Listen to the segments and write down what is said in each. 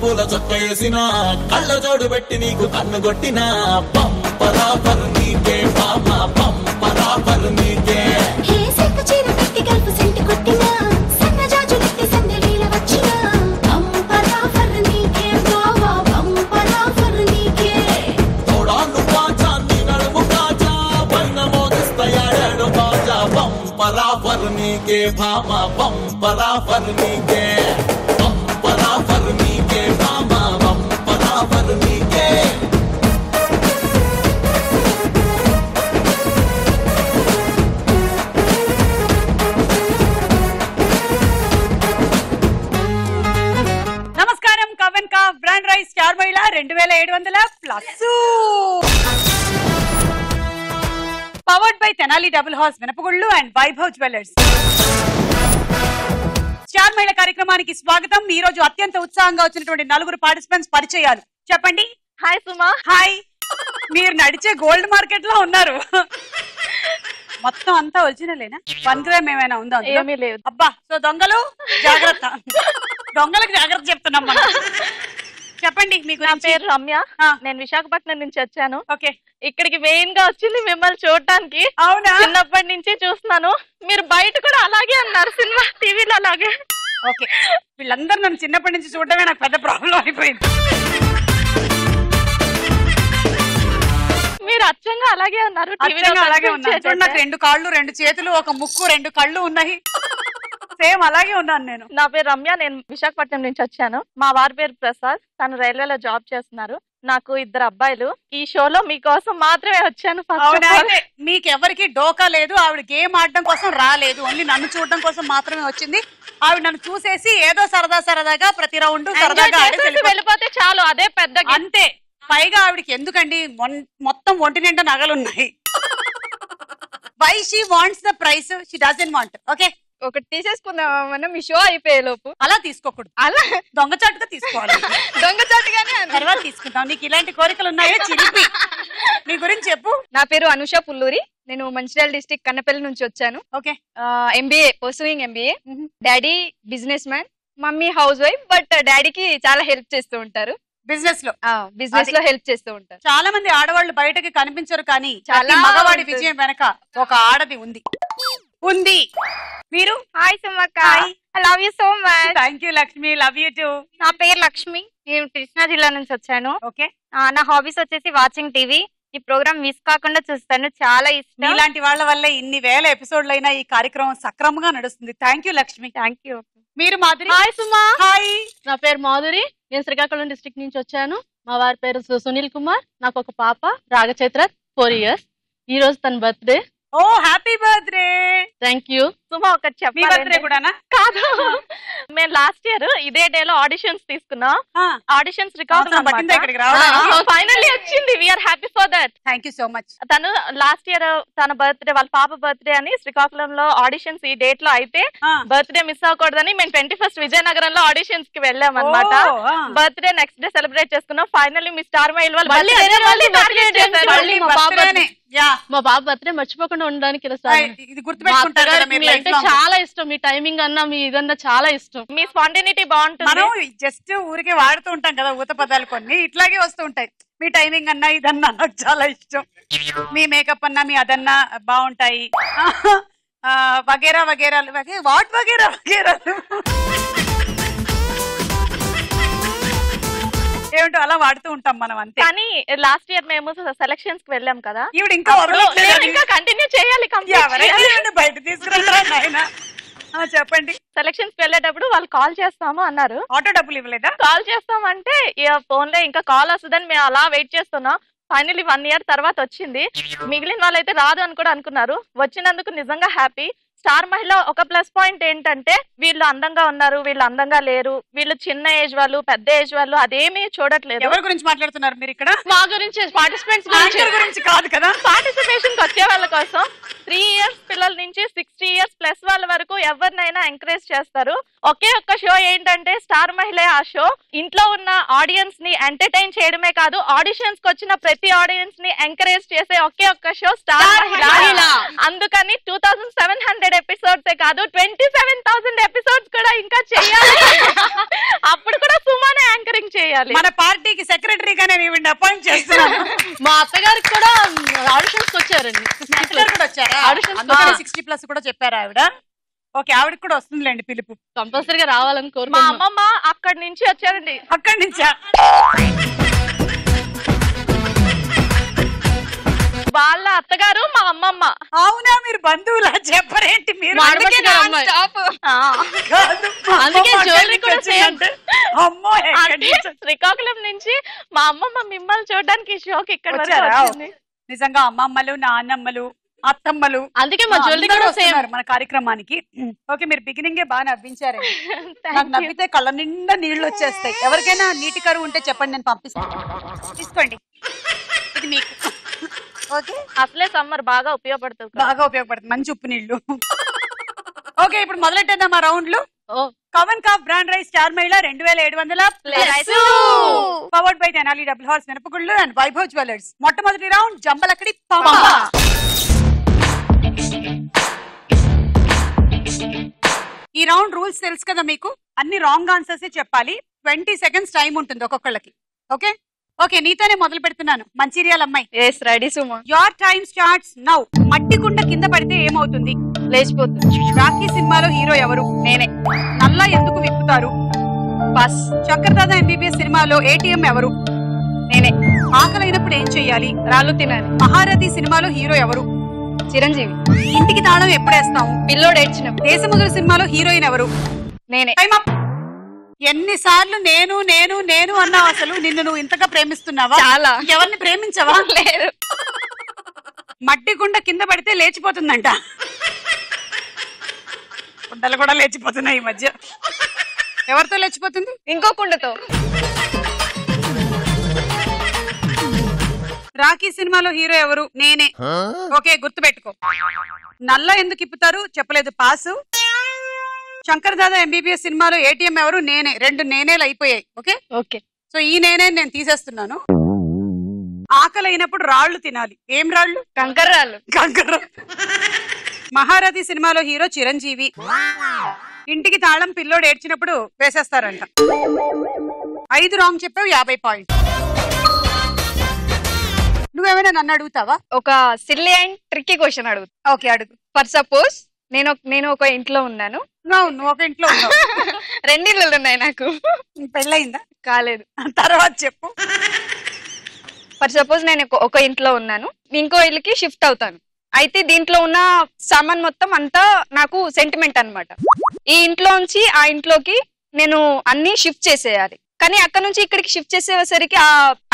పూల చొక్క వేసిన కళ్ళ జోడు పెట్టి నీకు కన్ను కొట్టిన పంపరాపర్ నీకే బామ పంపరాపర్ నీకే के भामा बम्परा फरनी के भामा बम्परा फरनी के నమస్కారం కవన్ కా బ్రాండ్ రైస్ స్టార్ మహిళ 2700 plus powered by Tenali double horse వినపగుళ్ళు అండ్ వైభవ్ జ్యువెలర్స్. స్టార్ మహిళ కార్యక్రమానికి స్వాగతం. ఈ రోజు అత్యంత ఉత్సాహంగా వచ్చినటువంటి 4 పార్టిసిపెంట్స్ పరిచయాలు చెప్పండి. హాయ్ సుమా. హాయ్. మీరు నడిచే గోల్డ్ మార్కెట్ లో ఉన్నారు. మొత్తం అంతా ఒరిజినలేనా? 1 గ్రామ్ ఏమైనా ఉందా? ఏమీ లేదు. అబ్బా, సో దొంగలు జాగ్రత్త. దొంగలకు జాగ్రత్త చెప్తున్నాం మనం. చెప్పండి. మీకు నా పేరు రమ్య. నేను విశాఖపట్నం నుంచి వచ్చాను. ఓకే. ఇక్కడికి మెయిన్ గా వచ్చింది మిమ్మల్ని చూడటానికి. అవునా? చిన్నప్పటి నుంచి చూస్తున్నాను. మీరు బయట కూడా అలాగే అన్నారు, సినిమా టీవీలో అలాగే. ఓకే. వీళ్ళందరూ నన్ను చిన్నప్పటి నుంచి చూడటమే నాకు పెద్ద ప్రాబ్లం అయిపోయింది. మీరు అచ్చంగా అలాగే ఉన్నారు. అలాగే ఉన్నారు. నాకు 2 కాళ్ళు 2 చేతులు 1 ముక్కు 2 కళ్ళు ఉన్నాయి. సేమ్ అలాగే ఉన్నాను నేను. నా పేరు రమ్య. నేను విశాఖపట్నం నుంచి వచ్చాను. మా వారి పేరు ప్రసాద్. తను రైల్వేలో జాబ్ చేస్తున్నారు. నాకు 2 అబ్బాయిలు. ఈ షోలో మీకోసం మాత్రమే వచ్చాను. మీకు ఎవరికి డోకా లేదు. ఆవిడ గేమ్ ఆడడం కోసం రాలేదు, ఓన్లీ నన్ను చూడడం కోసం మాత్రమే వచ్చింది. ఆవిడ నన్ను చూసేసి ఏదో సరదాగా ప్రతి రౌండ్ సరదాగా వెళ్ళిపోతే చాలు, అదే పెద్ద అంతే. పైగా ఆవిడకి ఎందుకండి మొత్తం ఒంటి నిండా నగలున్నాయి. Why she wants the price, she doesn't want. Okay, ఒకటి తీసేసుకుందాం మీ షో అయిపోయే లోపు. అలా తీసుకోకూడదు, అలా దొంగచాటుగా తీసుకోవాలి. దొంగచాటుగానే తర్వాత తీసుకుందాం. నీకు ఇలాంటి కోరికలు ఉన్నాయో చిలిపి. నీ గురించి చెప్పు. నా పేరు అనుష పుల్లూరి. నేను మంచిర్యాల డిస్ట్రిక్ట్ కన్నపల్లి నుంచి వచ్చాను. Okay. MBA, pursuing MBA. Daddy business man, mummy house wife. But డాడీకి చాలా హెల్ప్ చేస్తూ ఉంటారు బిజినెస్ లో హెల్ప్ చేస్తూ ఉంటారు. చాలా మంది ఆడవాళ్ళు బయటకి కనిపించరు, కానీ చాలా మగవాడి విజయం వెనక ఒక ఆడది ఉంది. మీరు? Hi Sumakka. I love you so much. Thank you Lakshmi. Love you too. నా పేరు లక్ష్మి. నేను కృష్ణా జిల్లా నుంచి వచ్చాను. ఓకే. నా హాబీస్ వచ్చేసి వాచింగ్ టీవీ. ఈ ప్రోగ్రామ్ మిస్ కాకుండా చూస్తాను, చాలా ఇష్టం. ఇలాంటి వాళ్ళ వల్ల ఇన్ని వేల ఎపిసోడ్లు అయినా ఈ కార్యక్రమం సక్రమంగా నడుస్తుంది. Thank you Lakshmi. Thank you. మీరు మాధురి? హాయ్ సుమా. హాయ్. నా పేరు మాధురి. నేను శ్రీకాకుళం డిస్ట్రిక్ట్ నుంచి వచ్చాను. మా వారి పేరు సునీల్ కుమార్. నాకు ఒక పాప రాగచైత్ర, 4 years. ఈ రోజు తన birthday. Oh, happy birthday. Thank you. Suma, ఒకటి చెప్పాలి. మీ బర్త్డే కూడానా? కాదు, మేము లాస్ట్ ఇయర్ ఇదే డే లో ఆడిషన్స్ తీసుకున్నాం. ఆడిషన్స్ రికార్డ్ ఫైనల్లీ వచ్చింది. We're happy for that. Thank you so much. తను లాస్ట్ ఇయర్ తన బర్త్డే, వాళ్ళ పాప బర్త్డే అని శ్రీకాకుళంలో ఆడిషన్స్ ఈ డేట్ లో అయితే బర్త్డే మిస్ అవ్వకూడదని మేము 21st విజయనగరంలో ఆడిషన్స్ కి వెళ్ళాం అనమాట. బర్త్డే నెక్స్ట్ డే సెలబ్రేట్ చేసుకున్నాం. ఫైనల్లీ మీ స్టార్ మైల్ వాళ్ళు మా బాబు బర్త్డే మర్చిపోకుండా ఉండడానికి గుర్తుపెట్టుకుంటారు. చాలా ఇష్టం మీ టైమింగ్ అన్నా, మీ ఇదన్నా చాలా ఇష్టం. మీ స్పాంటినిటీ బాగుంటుంది. మనం జస్ట్ ఊరికే వాడుతూ ఉంటాం కదా ఊత పదాలు, కొన్ని ఇట్లాగే వస్తూ ఉంటాయి. మీ టైమింగ్ అన్నా ఇదన్నా నాకు చాలా ఇష్టం. మీ మేకప్ అన్నా మీ అదన్నా బాగుంటాయి. వగేరా వగేరాలు వాట్ వగేరా వగేరాలు ఏమిటో అలా వాడుతూ ఉంటాం మనం అంతే. కానీ లాస్ట్ ఇయర్ మేము సెలక్షన్స్ కి వెళ్ళాం కదా, ఈవిడ ఇంకా కంటిన్యూ చేయాలి. బయట తీసుకురా. చెప్పండి. సెలక్షన్స్ కి వెళ్ళేటప్పుడు వాళ్ళు కాల్ చేస్తాము అన్నారు. ఆటో డబ్బులు ఇవ్వలేదా? కాల్ చేస్తామంటే ఫోన్ లో ఇంకా కాల్ వస్తుందని మేము అలా వెయిట్ చేస్తున్నాం. ఫైనల్లీ 1 year తర్వాత వచ్చింది. మిగిలిన వాళ్ళైతే రాదు అని కూడా అనుకున్నారు. వచ్చినందుకు నిజంగా హ్యాపీ. స్టార్ మహిళ ఒక ప్లస్ పాయింట్ ఏంటంటే వీళ్ళు అందంగా ఉన్నారు, వీళ్ళు అందంగా లేరు, వీళ్ళు చిన్న ఏజ్ వాళ్ళు పెద్ద ఏజ్ వాళ్ళు అదేమీ చూడట్లేదు. ఎవరి గురించి మాట్లాడుతున్నారు మీరు ఇక్కడ? మా గురించి, పార్టిసిపెంట్స్ గురించి కాదు కదా. పార్టిసిపేషన్ వచ్చే వాళ్ళ కోసం 3 years పిల్లల నుంచి 60 years ప్లస్ వాళ్ళ వరకు ఎవరినైనా ఎంకరేజ్ చేస్తారు. ఒకే ఒక్క షో ఏంటంటే స్టార్ మహిళ. ఆ షో ఇంట్లో ఉన్న ఆడియన్స్ ని ఎంటర్టైన్ చేయడమే కాదు, ఆడిషన్స్ కి వచ్చిన ప్రతి ఆడియన్స్ ని ఎంకరేజ్ చేసే ఒకే ఒక్క షో స్టార్ మహిళ. అందుకని 2700 ఎపిసోడ్స్ కాదు 27,000 ఎపిసోడ్స్ కూడా ఇంకా చేయాలి. అప్పుడు కూడా సుమానే యాంకరింగ్ చేయాలి. మన పార్టీకి సెక్రటరీగానే నేను అపాయింట్ చేస్తున్నాను. మా అత్తగారికి కూడా ఆడిషన్స్ వచ్చారండి. అత్తగారు కూడా వచ్చారా? Auditions అందుకని 60+ కూడా చెప్పారా ఆవిడ? ఓకే, ఆవిడకి కూడా వస్తుందిలేండి పిలుపు. కంపల్సరీగా రావాలని మా కోరుకుంటున్నాం. అమ్మమ్మ అక్కడి నుంచి వచ్చారండి. అక్కడి నుంచా? వాళ్ళ అత్తగారు మా అమ్మమ్మ. అవునా, మీరు బంధువులా? చెప్పరేంటి మీరు? మా అందుకే ఆడపడుచు గారు non అమ్మాయి. stop. కాదు, మా అందుకే అమ్మమ్మ జ్యువెలరీ కూడా అక్కడికి సేమ్. వచ్చిందంటే, అమ్మో ఎక్కడి అంటే నుంచి శ్రీకాకుళం నుంచి మా అమ్మమ్మ మిమ్మల్ని చూడడానికి షోకి ఇక్కడ వరకు వచ్చారా? వచ్చింది. నిజంగా అమ్మమ్మలు, నాన్నమ్మలు, అత్తమ్మలు అందుకే మా జ్యువెలరీ అందరూ కూడా సేమ్. వస్తున్నారు మన కార్యక్రమానికి. ఓకే, మీరు బిగినింగే బాగా నవ్వించారు. నాకు Thank you. నవ్వితే కళ్ళ నిండా నీళ్లు వచ్చేస్తాయి. ఎవరికైనా నీటి కరువు ఉంటే చెప్పండి, నేను పంపిస్తాను. తీసుకోండి, ఇది మీకు. ఓకే, అసలే సమ్మర్ బాగా ఉపయోగపడుతుంది కదా. బాగా ఉపయోగపడుతుంది, మంచి ఉప్పు నీళ్లు. ఓకే, ఇప్పుడు మొదలెట్టేద్దాం ఆ రౌండ్లు. ఓ కవన్ కాఫ్ బ్రాండ్ రైస్ స్టార్ మైలా 2700 Plus. Powered by Tenali double horse మినపగుళ్ళు అండ్ వైభవ్ జ్యువెలర్స్. మొట్టమొదటి రౌండ్ జంబలకడి పంప. ఈ రౌండ్ రూల్స్ తెలుసు కదా మీకు. అన్ని రాంగ్ ఆన్సర్స్ చెప్పాలి. 20 సెకండ్స్ టైం ఉంటుంది ఒక్కొక్కళ్ళకి. ఓకే ఓకే, నీతోనే మొదలు పెడుతున్నాను. మంచిర్యాల అమ్మాయి, yes ready Suma. Your time starts now. మట్టి కుండ కింద పడితే ఏమవుతుంది? లేచిపోతుంది. రాఖీ సినిమాలో హీరో ఎవరు? నేనే. నల్ల ఎందుకు విప్పుతారు? బస్. శంకర్దాదా ఎంబీబీఎస్ సినిమాలో ఏటీఎం ఎవరు? నేనే. ఆకలైనప్పుడు ఏం చెయ్యాలి? రాళ్ళు తినాలి. మహారథి సినిమాలో హీరో ఎవరు? చిరంజీవి. ఇంటికి తాళం ఎప్పుడేస్తాము? పిల్లోడు ఏడ్చినప్పుడు. దేశముద్ర సినిమాలో హీరోయిన్ ఎవరు? నేనే. Time up. ఎన్నిసార్లు నేను నేను నేను అన్నావు? అసలు నిన్ను నువ్వు ఇంతగా ప్రేమిస్తున్నావా? చాలా. ఎవరిని ప్రేమించవా? లేదు. మట్టి కుండ కింద పడితే లేచిపోతుందంట. కుండలు కూడా లేచిపోతున్నాయి ఈ మధ్య. ఎవరితో లేచిపోతుంది? ఇంకో కుండతో. రాఖీ సినిమాలో హీరో ఎవరు? నేనే. ఓకే, గుర్తుపెట్టుకో. నల్ల ఎందుకు ఇప్పుతారు? చెప్పలేదు, పాసు. శంకర్ దాదా ఎంబీబీఎస్ సినిమాలో ఏటీఎం ఎవరు? నేనే. 2 నేనేలు అయిపోయాయి. ఓకే ఓకే, సో ఈ నేనే నేను తీసేస్తున్నాను. ఆకలి అయినప్పుడు రాళ్లు తినాలి. ఏం రాళ్లు? కంకర్రాళ్ళు. కంకర. మహారథి సినిమాలో హీరో చిరంజీవి. ఇంటికి తాళం పిల్లోడు ఏడ్చినప్పుడు వేసేస్తారంట. 5 రాంగ్ చెప్పావు, 50 పాయింట్. నువ్వేమైనా నన్ను అడుగుతావా? ఒక సిల్లీ అండ్ ట్రిక్కీ క్వశ్చన్ అడుగు. ఓకే, అడుగు. ఫర్ సపోజ్ నేను ఒక ఇంట్లో ఉన్నాను. నువ్వు ఒక ఇంట్లో ఉన్నావు. 2 ఇళ్ళు ఉన్నాయి నాకు. పెళ్ళయిందా? కాలేదు. తర్వాత చెప్పు. ఫర్ సపోజ్ నేను ఒక ఇంట్లో ఉన్నాను, ఇంకో ఇల్లుకి షిఫ్ట్ అవుతాను. అయితే దీంట్లో ఉన్న సామాన్ మొత్తం అంతా నాకు సెంటిమెంట్ అన్నమాట. ఈ ఇంట్లో నుంచి ఆ ఇంట్లోకి నేను అన్ని షిఫ్ట్ చేసేయాలి. కానీ అక్కడ నుంచి ఇక్కడికి షిఫ్ట్ చేసేసరికి ఆ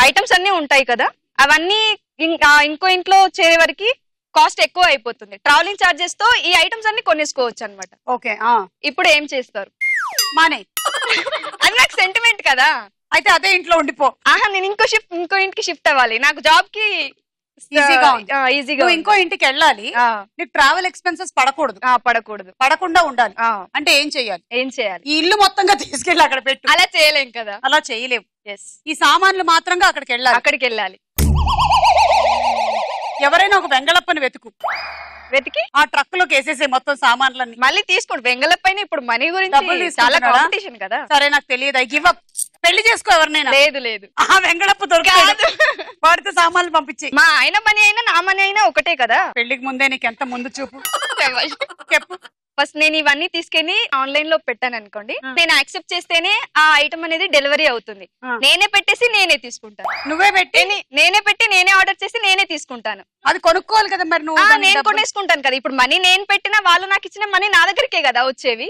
ఐటమ్స్ అన్ని ఉంటాయి కదా, అవన్నీ ఇంకో ఇంట్లో చేరే వరకు కాస్ట్ ఎక్కువ అయిపోతుంది. ట్రావెలింగ్ చార్జెస్ తో ఈ ఐటమ్స్ అన్ని కొనేసుకోవచ్చు అనమాట. ఓకే, ఇప్పుడు ఏం చేస్తారు? మానే. అది నాకు సెంటిమెంట్ కదా. అయితే అదే ఇంట్లో ఉండిపో. ఆహా, నేను ఇంకో ఇంటికి షిఫ్ట్ అవ్వాలి. నాకు జాబ్ కి ఈజీగా ఉంది. ఈజీగా నువ్వు ఇంకో ఇంటికి వెళ్ళాలి. నీకు ట్రావెల్ ఎక్స్పెన్సెస్ పడకూడదు. పడకూడదు. పడకుండా ఉండాలి. అంటే ఏం చెయ్యాలి? ఏం చేయాలి? ఈ ఇల్లు మొత్తంగా తీసుకెళ్ళి అక్కడ పెట్టు. అలా చేయలేం కదా. అలా చేయలేవు. ఎస్, ఈ సామాన్లు మాత్రంగా అక్కడికి వెళ్ళాలి. అక్కడికి వెళ్ళాలి. ఎవరైనా ఒక వెంగళప్పని వెతికి ఆ ట్రక్ లోకి వేసేసే మొత్తం సామాన్లన్నీ. మళ్ళీ తీసుకోండి. వెంగళ పైన ఇప్పుడు మనీ డబ్బులు గురించి చాలా తీసుకుంటున్నాడా? కాంపిటీషన్ కదా. సరే, నాకు తెలియదు. I give up. పెళ్లి చేసుకో ఎవరినైనా. లేదు ఆ వెంగళప్ప దొరకదు. కాదు. వాడితో సామాన్లు పంపించి. మా ఆయన మనీ అయినా నా మనీ అయినా ఒకటే కదా. పెళ్లికి ముందే నీకు ఎంత ముందు చూపు. చెప్పు. ఫస్ట్ నేను ఇవన్నీ తీసుకెళ్లి ఆన్లైన్ లో పెట్టాను అనుకోండి, నేను యాక్సెప్ట్ చేస్తేనే ఆ ఐటమ్ అనేది డెలివరీ అవుతుంది. నేనే పెట్టేసి నేనే తీసుకుంటాను. నువ్వే పెట్టి నేనే పెట్టి నేనే ఆర్డర్ చేసి నేనే తీసుకుంటాను. అది కొనుక్కోవాలి కదా మరి నువ్వు. నేను కొనేసుకుంటాను కదా. ఇప్పుడు మనీ నేను పెట్టినా వాళ్ళు నాకు ఇచ్చిన మనీ నా దగ్గరికే కదా వచ్చేవి.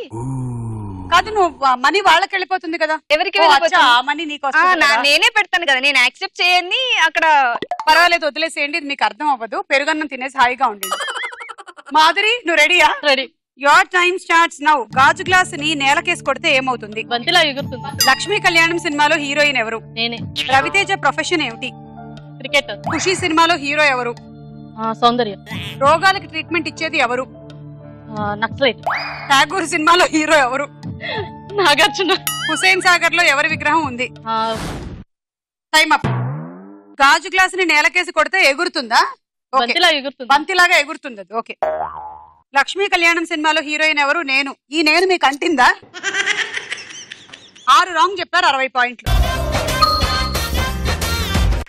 కాదు, నువ్వు మనీ వాళ్ళకి వెళ్ళిపోతుంది కదా. ఎవరికి ఓ, వెళ్ళిపోతుంది? అచ్చా, ఆ మనీ నీకు వస్తుంది కదా. నేనే పెడతాను కదా. నేను యాక్సెప్ట్ చేయండి అక్కడ. పర్వాలేదు, వదిలేసేయండి. ఇది మీకు అర్థం అవ్వదు. పెరుగన్నం తినేసి హాయిగా ఉండండి. మాధురి, నువ్వు రెడీయా? Ready. Your time starts now. గాజు గ్లాస్ ని నేలకేసి కొడితే ఏమవుతుంది? బంతిలా ఎగురుతుంది. లక్ష్మీ కళ్యాణం సినిమాలో హీరోయిన్ ఎవరు? నేనే. రవితేజ ప్రొఫెషన్ ఏమిటి? క్రికెటర్. ఖుషి సినిమాలో హీరో ఎవరు? సౌందర్యం. రోగాలకు ట్రీట్మెంట్ ఇచ్చేది ఎవరు? నక్సలైట్. ఠాగూర్ సినిమాలో హీరో ఎవరు? నాగార్జున. హుసేన్ సాగర్ లో ఎవరి విగ్రహం ఉంది? Time up. గాజు గ్లాస్ ని నేలకేసి కొడితే ఎగురుతుందా? బంతిలా ఎగురుతుంది. బంతిలాగా ఎగురుతుంది అది. ఓకే. లక్ష్మీ కళ్యాణం సినిమాలో హీరోయిన్ ఎవరు? నేను. ఈ నేను మీకు అంటిందా? 6 రాంగ్ చెప్పారు, 60 పాయింట్లు.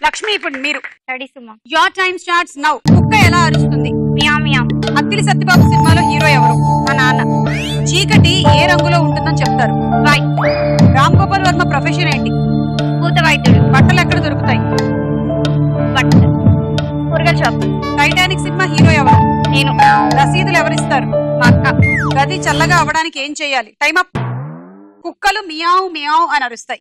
లక్ష్మి ఇప్పుడు మీరు study Suma. Your time starts now. కుక్క ఎలా అరుస్తుంది? మియా మియా. అత్తిలి సత్యబాబు సినిమాలో హీరో ఎవరు? మా నాన్న. చీకటి ఏ రంగులో ఉంటుందని చెప్తారు? వైట్. రామ్ గోపాల్ వర్మ ప్రొఫెషన్ ఏంటి? పూత వైద్యుడు. బట్టలు ఎక్కడ దొరుకుతాయి? బట్ కూరగాయల షాప్. టైటానిక్ సినిమా హీరో ఎవరు? నేను. రసీదులు ఎవరిస్తారు? మా అక్క. గది చల్లగా అవ్వడానికి ఏం చేయాలి? Time up. కుక్కలు మియావ్ మియావ్ అని అరుస్తాయి.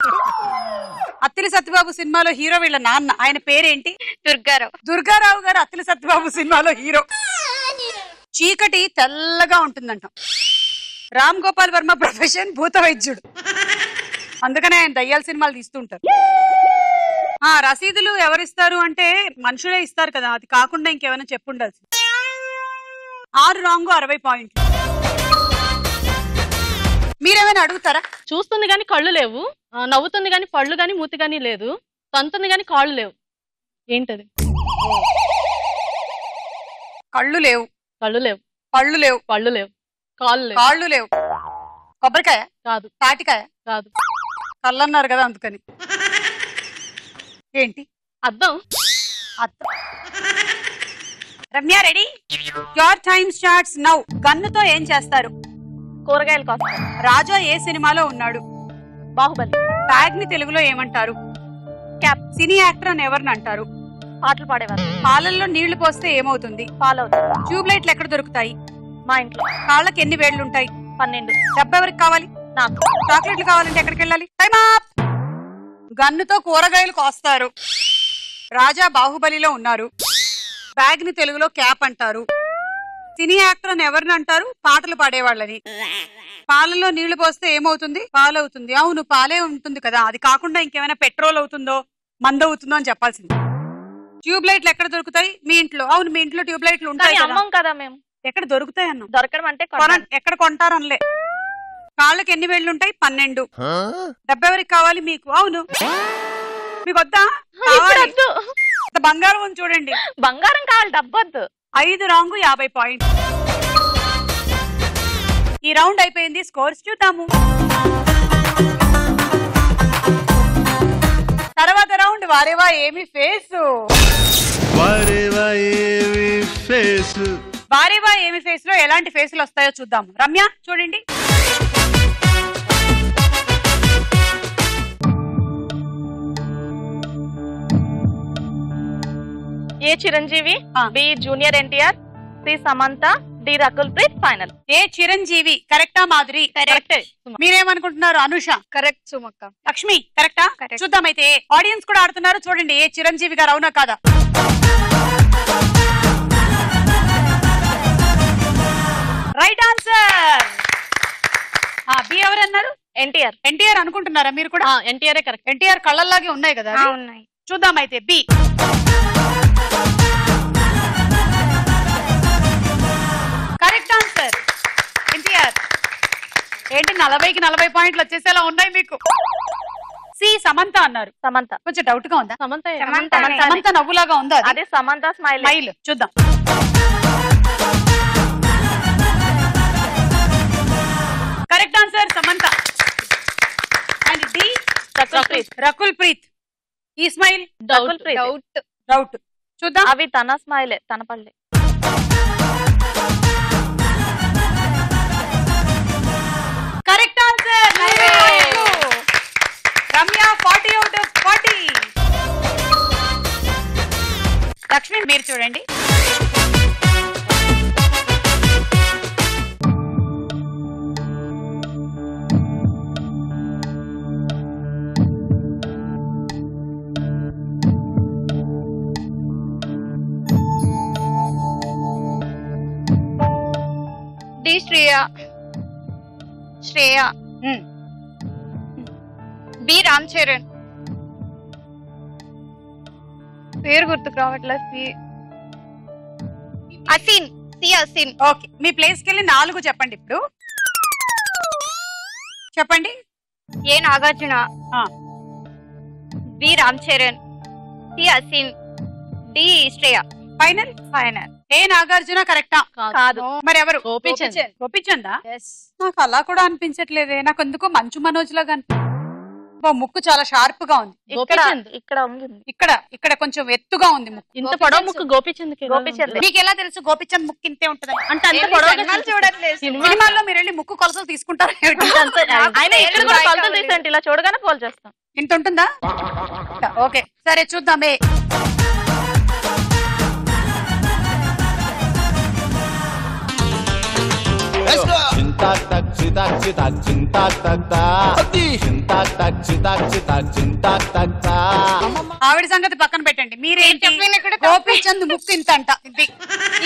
అత్తిలి సత్యబాబు సినిమాలో హీరో వీళ్ళ నాన్న, ఆయన పేరేంటి? దుర్గారావు. దుర్గారావు గారు అత్తిలి సత్యబాబు సినిమాలో హీరో. చీకటి తెల్లగా ఉంటుందంట. రామ్ గోపాల్ వర్మ ప్రొఫెషన్ భూత వైద్యుడు, అందుకనే ఆయన దయ్యాల సినిమాలు తీస్తుంటారు. రసీదులు ఎవరిస్తారు అంటే మనుషులే ఇస్తారు కదా, అది కాకుండా ఇంకేమైనా చెప్పుండాల్సి. 6 రాంగ్ 60 పాయింట్లు. మీరేమైనా అడుగుతారా? చూస్తుంది గాని కళ్ళు లేవు, నవ్వుతుంది గాని పళ్ళు గాని మూతి గాని లేదు, తంతుంది గాని కాళ్ళు లేవు. ఏంటది? కళ్ళు లేవు, కళ్ళు లేవు, పళ్ళు లేవు, పళ్ళు లేవు, కాళ్ళు లేవు. కాళ్ళు లేవు. కొబ్బరికాయ? కాదు. తాటికాయ? కాదు. కళ్ళు అన్నారు కదా అందుకని. ఏంటి? అద్దం. అద్దం. Ramya ready? Your time starts now. గన్నుతో ఏం చేస్తారు? కూరగాయల కోసం. రాజా ఏ సినిమాలో ఉన్నాడు? బాహుబలి. బ్యాగ్ ని తెలుగులో ఏమంటారు? క్యాప్. సినీ యాక్టర్ అని ఎవరిని అంటారు? పాటలు పాడేవారు. పాలల్లో నీళ్లు పోస్తే ఏమవుతుంది? ఫాలో అవుతారు. ట్యూబ్ లైట్లు ఎక్కడ దొరుకుతాయి? మా ఇంట్లో. కాళ్ళకి ఎన్ని వేళ్లుంటాయి? 12. డబ్బు ఎవరికి కావాలి? నాకు. చాక్లెట్లు కావాలంటే ఎక్కడికి వెళ్ళాలి? Time up. గన్నుతో కూరగాయలు కోస్తారు. రాజా బాహుబలిలో ఉన్నారు. బ్యాగ్ ని తెలుగులో క్యాప్ అంటారు. సినీ యాక్టర్ అని ఎవరిని అంటారు? పాటలు పాడేవాళ్ళని. పాలలో నీళ్లు పోస్తే ఏమవుతుంది? పాలవుతుంది. అవును, పాలే ఉంటుంది కదా, అది కాకుండా ఇంకేమైనా పెట్రోల్ అవుతుందో మందు అవుతుందో అని చెప్పాల్సింది. ట్యూబ్ లైట్లు ఎక్కడ దొరుకుతాయి? మీ ఇంట్లో. అవును, మీ ఇంట్లో ట్యూబ్ లైట్లు ఉంటాయి కదా. అమ్మం కదా మేము. ఎక్కడ దొరుకుతాయి అన్నాం. దొరకడం అంటే ఎక్కడ కొంటారు అనలే. కాళ్ళకి ఎన్ని వేళ్ళు ఉంటాయి? 12. డబ్బు ఎవరికి కావాలి? మీకు. అవును, మీకు వద్దా? బంగారం ఉంది చూడండి. బంగారం కావాలి, డబ్బొద్దు. 5 రాంగ్ 50 పాయింట్. ఈ రౌండ్ అయిపోయింది. స్కోర్స్ చూద్దాము. తర్వాత రౌండ్ వారేవా ఏమి ఫేసు. వారేవా ఏమి ఫేస్ లో ఎలాంటి ఫేసులు వస్తాయో చూద్దాము. రమ్య చూడండి. A Chiranjeevi, B junior NTR, C Samantha, D Rakul Preet. Final. A Chiranjeevi కరెక్టా? మాధురి కరెక్ట్. మీరేమనుకుంటున్నారు? అనుష కరెక్ట్ సుమక్క. లక్ష్మి కరెక్టా? చూద్దాం. అయితే ఆడియన్స్ కూడా ఆడుతున్నారు, చూడండి. ఏ చిరంజీవి గారు అవునా కాదా? Right answer. బి ఎవరన్నారు? ఎన్టీఆర్. ఎన్టీఆర్ అనుకుంటున్నారా మీరు కూడా? ఎన్టీఆర్ కరెక్ట్. ఎన్టీఆర్ కళ్ళల్లాగే ఉన్నాయి కదా. ఉన్నాయి. చూద్దాం. అయితే బి. Correct answer. ఎన్టీఆర్. ఏంటి 40కి 40 పాయింట్లు వచ్చేసేలా ఉన్నాయి మీకు. సి సమంత అన్నారు. సమంత. కొంచెం డౌట్ గా ఉందా? సమంత. సమంత నవ్వులాగా ఉందా? అదే సమంత స్మైల్. స్మైల్ చూద్దాం. Correct answer Samantha. And D Rakul Preet. ఈ స్మైల్ డౌట్. డౌట్ చూద్దాం. అవి తన స్మైలే, తన పళ్ళే. Correct answer. Ramya 40 out of 40. Lakshmi మీరు చూడండి. డి శ్రేయ, బి రామ్ చరణ్, పేరు గుర్తుకు రావట్లేదు. అసిన్, సి అసిన్. ఓకే, మీ ప్లేస్ కి వెళ్ళి 4 చెప్పండి. ఇప్పుడు చెప్పండి. A Nagarjuna, B Ram Charan, C Asin, D Shreya. Final. A Nagarjuna కరెక్టా? కాదు. మరి ఎవరు? గోపీచంద్. గోపీచందా? నాకు అలా కూడా అనిపించట్లేదే. నాకు ఎందుకో మంచు మనోజ్ లాగా ముక్కు చాలా షార్ప్ గా ఉంది. గోపీచంద్. ఇక్కడ ఉంది. ఇక్కడ కొంచెం ఎత్తుగా ఉంది ముక్కు. ఇంత పొడవు ముక్కు గోపీచంద్. మీకు ఎలా తెలుసు గోపీచంద్ ముక్కు ఇంతే ఉంటుంది? అంటే అంత పొడవుగా చూడట్లేదు. సినిమాల్లో మీరు వెళ్ళి ముక్కు కొలతలు తీసుకుంటారు. ఆయన ఇక్కడ కూడా కొలతలు తీసేయండి, ఇలా చూడగానే పోల్ చేస్తాం. ఇంత ఉంటుందా? ఓకే సరే చూద్దామే. చింతాక్ తక్ చితాక్ చితాక్ చింతాక్ తక్ తా చింతాక్ తక్ చితాక్ చితాక్ చింతాక్ తక్ తా. ఆవిడ సంగతి పక్కన పెట్టండి. మీరేంటి గోపీచంద్ ముక్కు ఇంత అంట. ఇది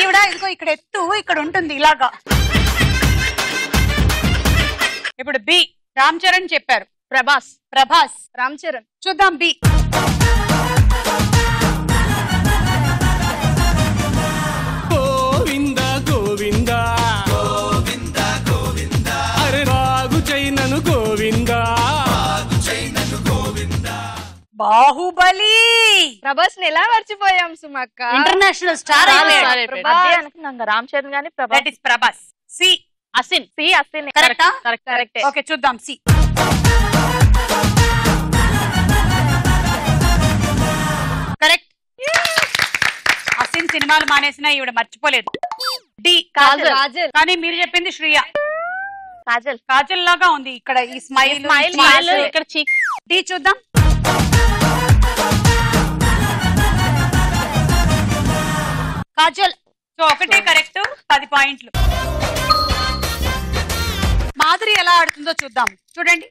ఈవిడ ఇదిగో ఇక్కడ ఎత్తు ఇక్కడ ఉంటుంది ఇలాగా. ఇప్పుడు బి రామ్ చరణ్ చెప్పారు. ప్రభాస్ రామ్ చరణ్. చూద్దాం బి. గోవింద గోవింద గోవింద గోవింద అరే రాగు చైనను గోవింద బాహుబలి. ప్రభాస్ ని ఎలా మర్చిపోయాం సుమక్క? International star. అదే అనుకున్నాం, రామ్ చరణ్ గానీ that is Prabhas. C Asin. కరెక్టా? కరెక్ట్. ఓకే చూద్దాం సి. కరెక్ట్. అసిన్ సినిమాలు మానేసినా ఈవిడ మర్చిపోలేదు. డి కాజల్. కానీ మీరు చెప్పింది శ్రియ. కాజల్. కాజల్ లాగా ఉంది ఇక్కడ ఈ స్మైల్. ఇక్కడ చీక్. డి చూద్దాం. కాజల్. సో ఒకటే కరెక్ట్, 10 పాయింట్లు. మాధురి ఎలా ఆడుతుందో చూద్దాం. చూడండి.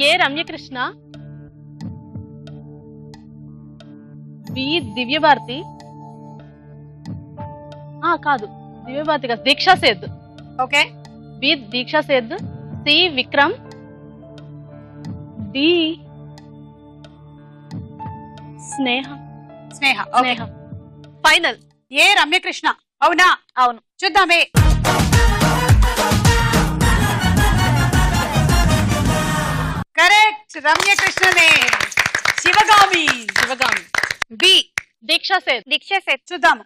ఏ రమ్యకృష్ణ, బి దివ్యభారతి. కాదు దివ్యభారతి కాదు, దీక్షా సేద్. ఓకే. బి దీక్షా సేద్, సి విక్రమ్, డి స్నేహ. ఓకే. ఫైనల్ ఏ రమ్యకృష్ణ. అవునా? అవును. చూద్దామే. కరెక్ట్, రమ్యకృష్ణనే. శివగామి. బి దీక్షా సేద్. చూద్దాము.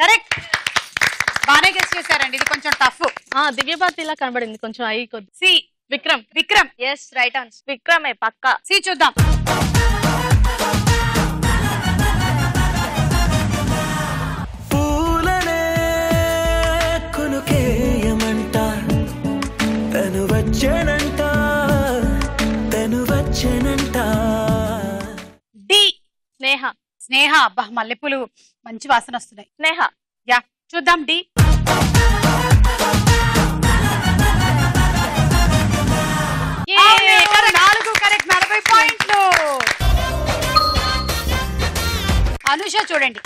కరెక్ట్, బానే గెస్ చేశారండి. ఇది కొంచెం టఫ్. దివ్యభారతి ఇలా కనబడింది కొంచెం అయి కొద్ది. C Vikram. Yes right answer. విక్రమే పక్కా. సి చూద్దాం. పూలనే కొనుకేయమంట తను వచ్చేనంట డి స్నేహ. అబ్బా మల్లెపూలు మంచి వాసన వస్తున్నాయి. స్నేహ. యా చూద్దాం. డి. నాలుగు కరెక్ట్, 40 పాయింట్లు. అనుష చూడండి.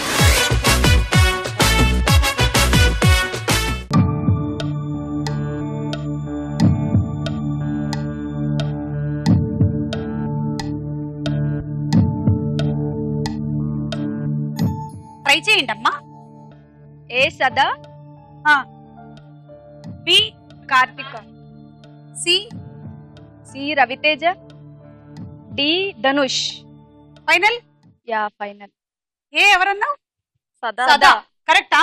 ట్రై చేయండి అమ్మా. A Sada, B Karthika, C Ravi Teja, D Dhanush. Final. Yeah final. A ఎవరన్నావు? సదా. కరెక్టా?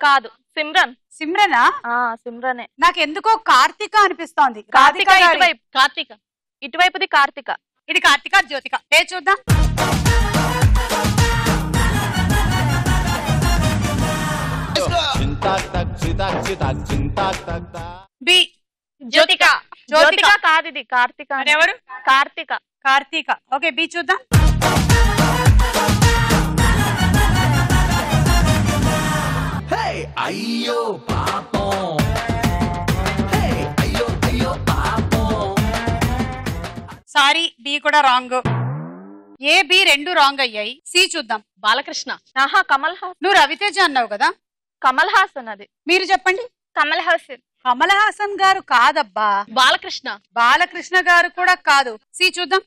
కాదు, సిమ్రన్. సిమ్రనా? సిమ్రనే. నాకు ఎందుకో కార్తిక అనిపిస్తోంది. కార్తిక ఇటువైపుది కార్తిక. ఇది కార్తిక, జ్యోతిక. ఏ చూద్దాం. చింతాక్ తక్ చితాక్ చితాక్ చింతాక్ తక్ తా. బి జ్యోతిక. కాదు, ఇది కార్తిక. ఎవరు? కార్తీక. ఓకే, బి చూద్దాం. అయ్యో పాపం, అయ్యో పాపం. సారీ, బి కూడా రాంగ్. ఏ బి రెండు రాంగ్ అయ్యాయి. సి చూద్దాం. బాలకృష్ణ. కమల్ హాసన్. నువ్వు రవితేజ అన్నావు కదా. కమల్ హాసన్. అది మీరు చెప్పండి. కమల్ హాసన్. కమల్ హాసన్ గారు కాదబ్బా. బాలకృష్ణ గారు కూడా కాదు. సి చూద్దాం.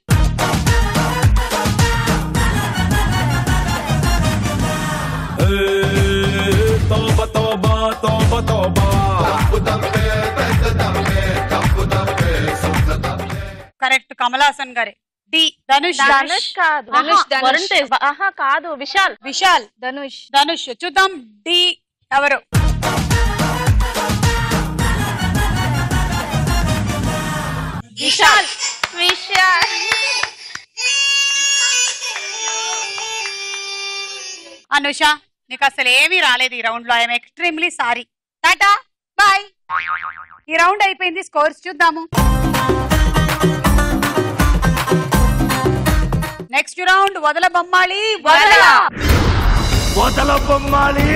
కరెక్ట్, కమల్ హాసన్ గారే. డి ధనుష్. ధనుష్ కాదు. వరుణ్ తేజ్. ఆహా కాదు, విశాల్. విశాల్. ధనుష్. చూద్దాం డి ఎవరు. విశాల్. అనుష, నీకు అసలు ఏమీ రాలేదు ఈ రౌండ్ లో. I'm extremely sorry. Tata bye. ఈ రౌండ్ అయిపోయింది. స్కోర్స్ చూద్దాము. నెక్స్ట్ రౌండ్ వదల బొమ్మాలి వదల. వదల బొమ్మాలి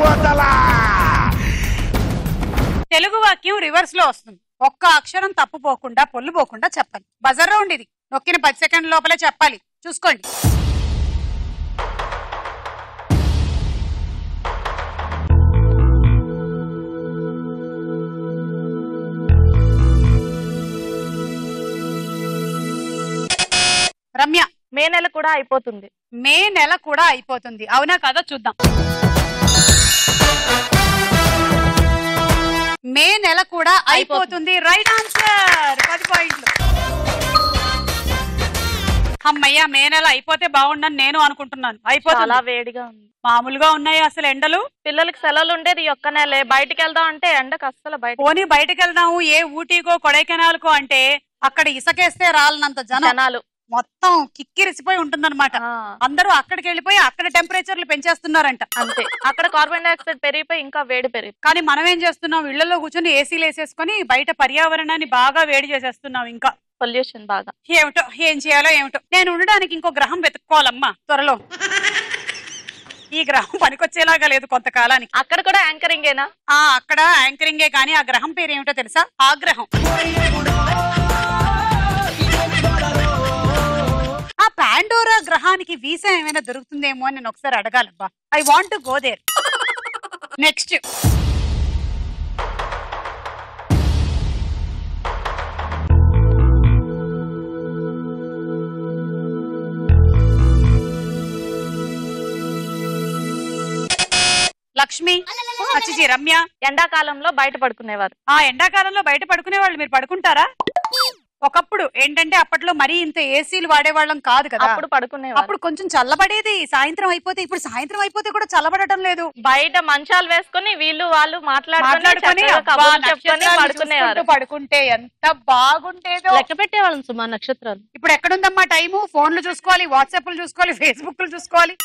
వదల. తెలుగు వాక్యం రివర్స్ లో వస్తుంది. ఒక్క అక్షరం తప్పుపోకుండా పొల్లుపోకుండా చెప్పాలి. బజర్ రౌండ్ ఇది. నొక్కిన 10 సెకండ్ల లోపలే చెప్పాలి. చూసుకోండి. రమ్య. మే నెల కూడా అయిపోతుంది. మే నెల కూడా అయిపోతుంది. అవునా కదా చూద్దాం. మే నెల కూడా అయిపోతుంది. Right answer. 10 పాయింట్లు. అమ్మయ్య, మే నెల అయిపోతే బాగుండని నేను అనుకుంటున్నాను. అయిపోతుంది. చాలా వేడిగా ఉంది. మామూలుగా ఉన్నాయి అసలు ఎండలు. పిల్లలకి సెలవులు ఉండేది ఒక్క నెలే. బయటికి వెళ్దాం అంటే ఎండకు అస్సలు పోనీ బయటకు వెళ్దాము ఏ ఊటీకో కొడైకెనాల్కో అంటే అక్కడ ఇసకేస్తే రాలనంత జనాలు మొత్తం కిక్కిరిసిపోయి ఉంటుందన్నమాట. అందరూ అక్కడికి వెళ్ళిపోయి అక్కడ టెంపరేచర్లు పెంచేస్తున్నారంట. అంతే, అక్కడ కార్బన్ డైఆక్సైడ్ పెరిగిపోయి ఇంకా వేడి పెరిగి. కానీ మనం ఏం చేస్తున్నాం, ఇళ్లలో కూర్చొని ఏసీలు వేసేసుకొని బయట పర్యావరణాన్ని బాగా వేడి చేసేస్తున్నాం. ఇంకా పొల్యూషన్ బాగా. ఏమిటో, ఏం చేయాలో ఏమిటో. నేను ఉండడానికి ఇంకో గ్రహం వెతుక్కోవాలమ్మా త్వరలో. ఈ గ్రహం పనికొచ్చేలాగా లేదు కొంతకాలానికి. అక్కడ కూడా యాంకరింగేనా? అక్కడ యాంకరింగే, కానీ ఆ గ్రహం పేరు ఏమిటో తెలుసా? ఆ గ్రహం. ఆ పాండోరా గ్రహానికి వీసా ఏమైనా దొరుకుతుందేమో అని నేను ఒకసారి అడగాలబ్బా. I want to go there. Next Lakshmi. అచ్చిచి రమ్య. ఎండాకాలంలో బయట పడుకునేవారు. ఎండాకాలంలో బయట పడుకునే వాళ్ళు మీరు పడుకుంటారా? ఒకప్పుడు ఏంటంటే అప్పట్లో మరీ ఇంత ఏసీలు వాడేవాళ్ళం కాదు కదా. అప్పుడు పడుకునేవారు. అప్పుడు కొంచెం చల్లబడేది సాయంత్రం అయిపోతే. ఇప్పుడు సాయంత్రం అయిపోతే కూడా చల్లబడటం లేదు. బయట మంచాలు వేసుకుని వీళ్ళు వాళ్ళు మాట్లాడుకొని పడుకుంటే ఎంత బాగుంటేదో. లెక్క పెట్టేవాళ్ళం సుమా నక్షత్రాలు. ఇప్పుడు ఎక్కడుందమ్మా టైము? ఫోన్లు చూసుకోవాలి, వాట్సాప్లు చూసుకోవాలి, ఫేస్బుక్లు చూసుకోవాలి.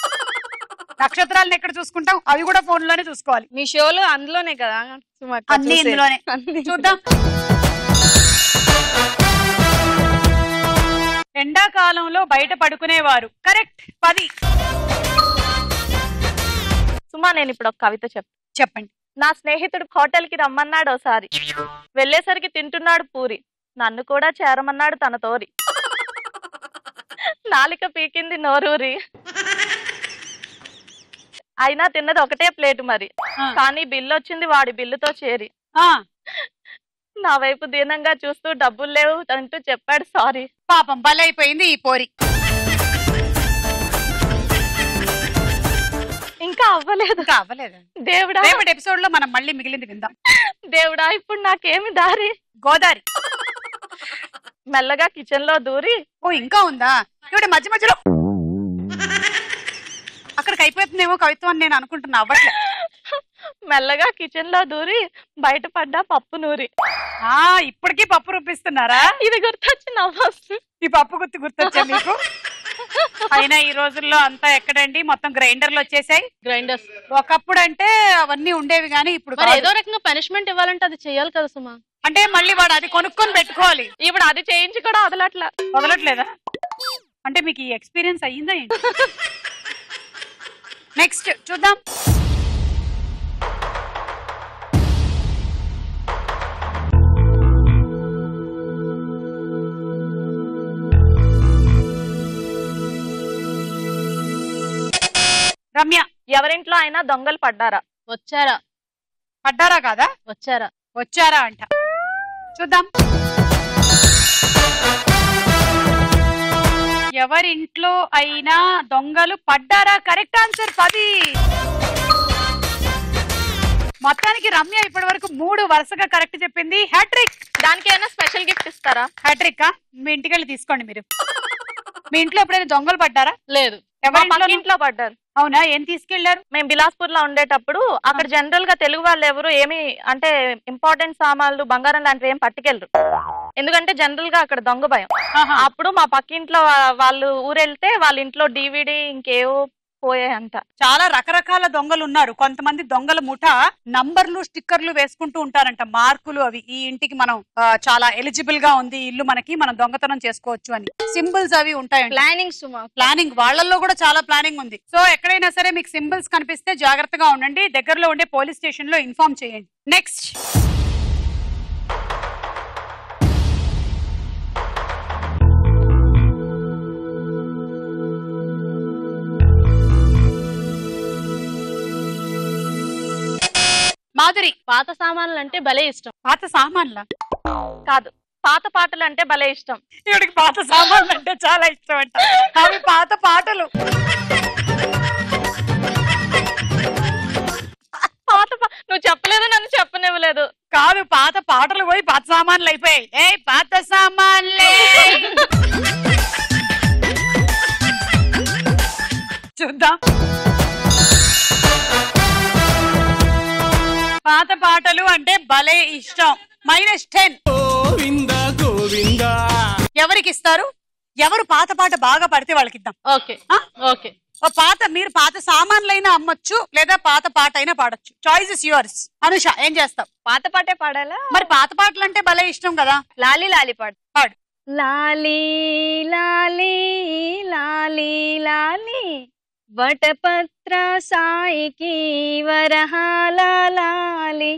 నక్షత్రాలను ఎక్కడ చూసుకుంటాం? అవి కూడా ఫోన్ లోనే చూసుకోవాలి. మీ షోలు అందులోనే కదా అన్ని ఇందులోనే. చూద్దాం. ఎండాకాలంలో బయట పడుకునేవారు. కరెక్ట్. 10. సుమా, నేను ఇప్పుడు ఒక కవిత చెప్పండి. నా స్నేహితుడు హోటల్ కి రమ్మన్నాడు ఒకసారి. వెళ్ళేసరికి తింటున్నాడు పూరి. నన్ను కూడా చేరమన్నాడు తన తోరి. నాలిక పీకింది నోరూరి. అయినా తిన్నది ఒకటే ప్లేట్ మరి. కానీ బిల్లు వచ్చింది వాడి బిల్లుతో చేరి. నా వైపు దీనంగా చూస్తూ డబ్బులు లేవు అంటూ చెప్పాడు సారీ. పాపం బలైపోయింది ఈ పోరి. ఇంకా అవ్వలేదు. దేవుడా, రేపటి ఎపిసోడ్ లో మనం మళ్ళీ మిగిలింది విందాం. దేవుడా, ఇప్పుడు నాకేమి దారి? గోదారి. మెల్లగా కిచెన్ లో దూరి. ఇంకా ఉందా? ఇప్పుడు మధ్య మధ్యలో అక్కడికి అయిపోతుందేమో కవిత్వం అని నేను అనుకుంటున్నా. అవ్వట్లే. మెల్లగా కిచెన్ లో దూరి బయటపడ్డా పప్పు నూరి. ఇప్పటికీ పప్పు రూపిస్తున్నారా? ఇది గుర్తొచ్చి నవ్వొస్తుంది. ఈ పప్పు గుర్తొచ్చా మీకు? అయినా ఈ రోజుల్లో అంతా ఎక్కడండి, మొత్తం గ్రైండర్లు వచ్చేసాయి. గ్రైండర్స్. ఒకప్పుడు అంటే అవన్నీ ఉండేవి, కానీ ఇప్పుడు ఏదో రకంగా పనిష్మెంట్ ఇవ్వాలంటే అది చెయ్యాలి కదా సుమా. అంటే మళ్ళీ వాడు అది కొనుక్కొని పెట్టుకోవాలి. ఇప్పుడు అది చేయించి కూడా వదలట్లేదా? అంటే మీకు ఈ ఎక్స్పీరియన్స్ అయ్యిందా ఏంటి? నెక్స్ట్ చూద్దాం. రమ్య. ఎవరింట్లో అయినా దొంగలు పడ్డారా? వచ్చారా. పడ్డారా కాదా? వచ్చారా అంట. చూద్దాం. ఎవరింట్లో అయినా దొంగలు పడ్డారా? Correct answer. 10. మొత్తానికి రమ్య ఇప్పటి వరకు 3 వరుసగా కరెక్ట్ చెప్పింది. హ్యాట్రిక్. దానికి ఏమైనా స్పెషల్ గిఫ్ట్ ఇస్తారా? హ్యాట్రిక్ మీ ఇంటికి వెళ్ళి తీసుకోండి మీరు. మీ ఇంట్లో ఎప్పుడైనా దొంగలు పడ్డారా? లేదు. ఇంట్లో పడ్డారు. అవునా? ఏం తీసుకెళ్లారు? మేము బిలాస్పూర్ లో ఉండేటప్పుడు అక్కడ జనరల్ గా తెలుగు వాళ్ళు ఎవరు ఏమి అంటే ఇంపార్టెంట్ సామాన్లు బంగారం లాంటివి ఏం పట్టుకెళ్ళరు, ఎందుకంటే జనరల్ గా అక్కడ దొంగ భయం. అప్పుడు మా పక్కింట్లో వాళ్ళు ఊరెళ్తే వాళ్ళ ఇంట్లో DVD ఇంకేవో పోయాయంట. చాలా రకరకాల దొంగలు ఉన్నారు. కొంతమంది దొంగల ముఠ నంబర్లు స్టిక్కర్లు వేసుకుంటూ ఉంటారంట, మార్కులు అవి. ఈ ఇంటికి మనం చాలా ఎలిజిబుల్ గా ఉంది ఇల్లు, మనకి మనం దొంగతనం చేసుకోవచ్చు అని సింబల్స్ అవి ఉంటాయి. ప్లానింగ్ వాళ్ళల్లో కూడా చాలా ప్లానింగ్ ఉంది. సో ఎక్కడైనా సరే మీకు సింబల్స్ కనిపిస్తే జాగ్రత్తగా ఉండండి, దగ్గరలో ఉండే పోలీస్ స్టేషన్ లో ఇన్ఫార్మ్ చేయండి. నెక్స్ట్ మాధురి. పాత సామాన్లు అంటే భలే ఇష్టం. పాత సామాన్ల కాదు, పాత పాటలు అంటే భలే ఇష్టం. ఇవిడికి పాత సామాన్లు అంటే చాలా ఇష్టం అంట. అవి పాత పాటలు. నువ్వు చెప్పలేదు, నన్ను చెప్పనివ్వలేదు. కాదు, పాత పాటలు పోయి పాత సామాన్లు అయిపోయాయి. ఏ పాత సామాన్లే. చూద్దాం. పాత పాటలు అంటే భలే ఇష్టం. -10. గోవిందా గోవిందా. ఎవరికి ఇస్తారు? ఎవరు పాత పాట బాగా పడితే వాళ్ళకి ఇద్దాం. Okay okay. మీరు పాత సామాన్లైనా అమ్మొచ్చు, లేదా పాత పాట అయినా పాడొచ్చు. Choice is yours. అనుష, ఏం చేస్తావు? పాత పాటే పాడాలా? మరి పాత పాటలు అంటే భలే ఇష్టం కదా. లాలి లాలి పాడు. పాడు. లాలి లాలి లాలి లాలి వటపత్ర సాయికి వరహాల లాలి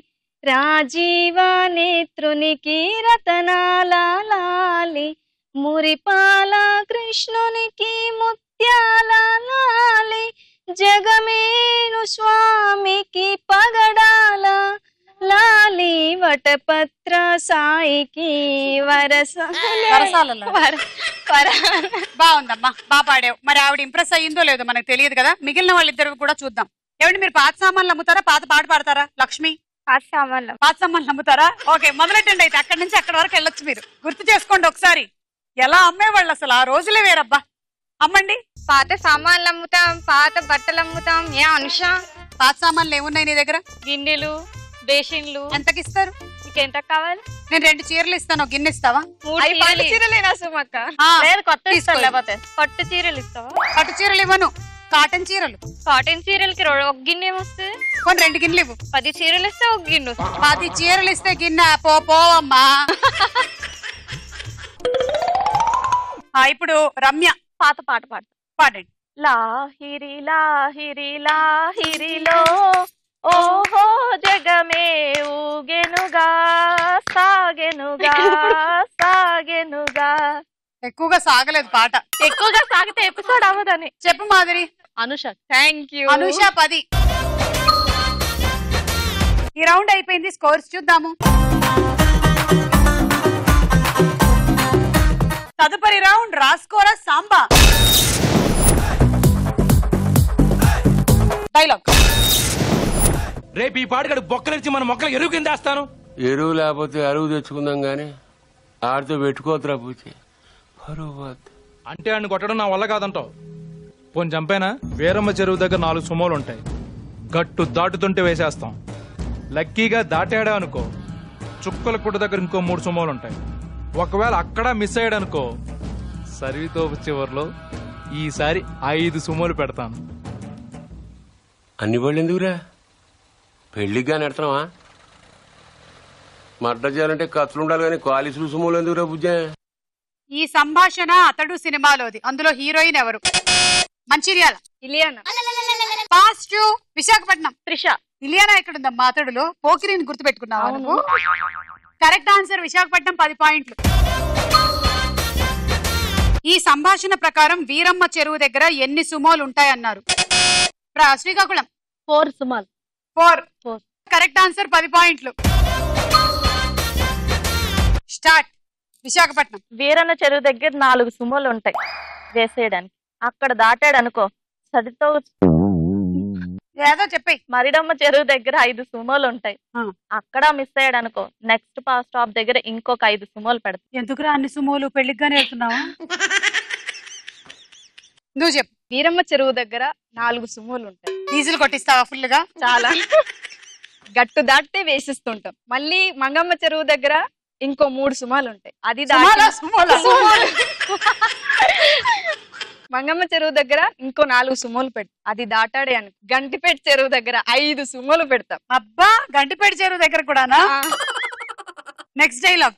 రాజీవ నేత్రునికి రతనాల లాలి మురిపాల కృష్ణునికి ముత్యాల లాలి జగమేను స్వామికి పగడాల లాలి వటపత్ర సాయికి బాగుందమ్మా, బాగా పాడావు. మరి ఆవిడ ఇంప్రెస్ అయ్యిందో లేదో మనకు తెలియదు కదా. మిగిలిన వాళ్ళిద్దరు కూడా చూద్దాం. ఏమండి, మీరు పాత సామాన్లు అమ్ముతారా, పాత పాట పాడతారా? లక్ష్మి, పాత సామాన్లు. పాత సామాన్లు అమ్ముతారా? ఓకే, మొదలెట్టండి. అయితే అక్కడి నుంచి అక్కడి వరకు వెళ్ళొచ్చు. మీరు గుర్తు చేసుకోండి ఒకసారి, ఎలా అమ్మేవాళ్ళు అసలు. ఆ రోజులే వేరబ్బా. అమ్మండి. పాత సామాన్లు అమ్ముతాం, పాత బట్టలు అమ్ముతాం. ఏ అనుష, పాత సామాన్లు ఏమున్నాయి నీ దగ్గర? గిన్నెలు, బేషన్లు. ఎంతకిస్తారు? నీకెంత కావాలి? నేను 2 చీరలు ఇస్తాను, ఒక గిన్నె ఇస్తావా? పట్టు చీరలేనా సుమక్క? లేదు, కొత్త ఇస్తాను. లేకపోతే పట్టు చీరలు ఇస్తావా? పట్టు చీరలు ఇవ్వను, కాటన్ చీరలు. కాటన్ చీరలకి ఒక గిన్నె వస్తుంది. 2 గిన్నెలు ఇవ్వు. 10 చీరలు ఇస్తే ఒక గిన్నె. 10 చీరలు ఇస్తే గిన్నె పోవమ్మా. ఇప్పుడు రమ్య పాత పాట పాడతా. పాడండి. లాహిరి లాహిరి లాహిరిలో ఓహో జగమే ఊగెనుగా సాగెనుగా సాగెనుగా. ఎక్కువగా సాగలేదు పాట. ఎక్కువగా సాగితే ఎపిసోడ్ అవ్వదని. చెప్పు మాధురి. అనుష. Thank you. అనుష 10. ఈ రౌండ్ అయిపోయింది, స్కోర్స్ చూద్దాము. తదుపరి రౌండ్ రాసుకోరా సాంబా. డైలాగ్. రేపు ఈ పాటగాడు బొక్కలిచ్చి మన మొక్కలు ఎరువు కింద వేస్తాను. ఎరువు లేకపోతే అరువు తెచ్చుకుందాం గాని ఆడితో పెట్టుకోతురా పూచి. అంటే ఆయన కొట్టడం నా వల్ల కాదంటావు. పోని చంపేనా? వీరమ్మ చెరువు దగ్గర 4 సుమోలు ఉంటాయి. గట్టు దాటుతుంటే వేసేస్తాం. లక్కీగా దాటాడా అనుకో, చుక్కల పుట్ట దగ్గర ఇంకో 3 సుమోలు ఉంటాయి. ఒకవేళ అక్కడ మిస్ అయ్యాడనుకో, సర్వీతో చివర్లో ఈసారి 5 సుమోలు పెడతాను. అన్ని వాళ్ళు ఎందుకురా? పెళ్లిగా నెడతావా? మర్డర్ చేయాలంటే ఖర్చులు ఉండాలి కానీ కాలిసులు సుమోలు ఎందుకురా బుజ్జా? ఈ సంభాషణ అతడు సినిమాలోది. అందులో హీరోయిన్ ఎవరు? మంచిర్యాల ఇలియానా. ఫాస్ట్. విశాఖపట్నం త్రిష. ఇలియానా ఎక్కడుందమ్మా? అతడులో పోకిరిని గుర్తు పెట్టుకున్నావా నువ్వు? కరెక్ట్ ఆన్సర్, విశాఖపట్నం 10 పాయింట్లు. ఈ సంభాషణ ప్రకారం వీరమ్మ చెరువు దగ్గర ఎన్ని సుమోలు ఉంటాయన్నారు? శ్రీకాకుళం 4 సుమాలు. 4. కరెక్ట్ ఆన్సర్, 10 పాయింట్లు. స్టార్ట్. విశాఖపట్నం. వీరన్న చెరువు దగ్గర 4 సుమోలు ఉంటాయి వేసేయడానికి. అక్కడ దాటాడు అనుకో, సరితో ఏదో చెప్పాయి. మరిడమ్మ చెరువు దగ్గర 5 సుమోలు ఉంటాయి. అక్కడ మిస్ అయ్యాడు అనుకో, నెక్స్ట్ స్టాప్ దగ్గర ఇంకొక 5 సుమోలు పెడతాయి. ఎందుకురా అన్ని సుమోలు? పెళ్లిగానే వెళ్తున్నావా? నువ్వు చెప్పు. వీరమ్మ చెరువు దగ్గర 4 సుమోలు ఉంటాయి. డీజిల్ కొట్టిస్తావా ఫుల్ గా? చాలా గట్టు దాటితే వేసిస్తుంటాం. మళ్ళీ మంగమ్మ చెరువు దగ్గర ఇంకో 3 సుమాలు ఉంటాయి. అది మంగమ్మ చెరువు దగ్గర ఇంకో 4 సుమోలు పెడతాం. అది దాటాడే అని. గంటిపేట చెరువు దగ్గర 5 సుమోలు పెడతాం. అబ్బా, గంటిపేట చెరువు దగ్గర కూడానా? Next dialogue.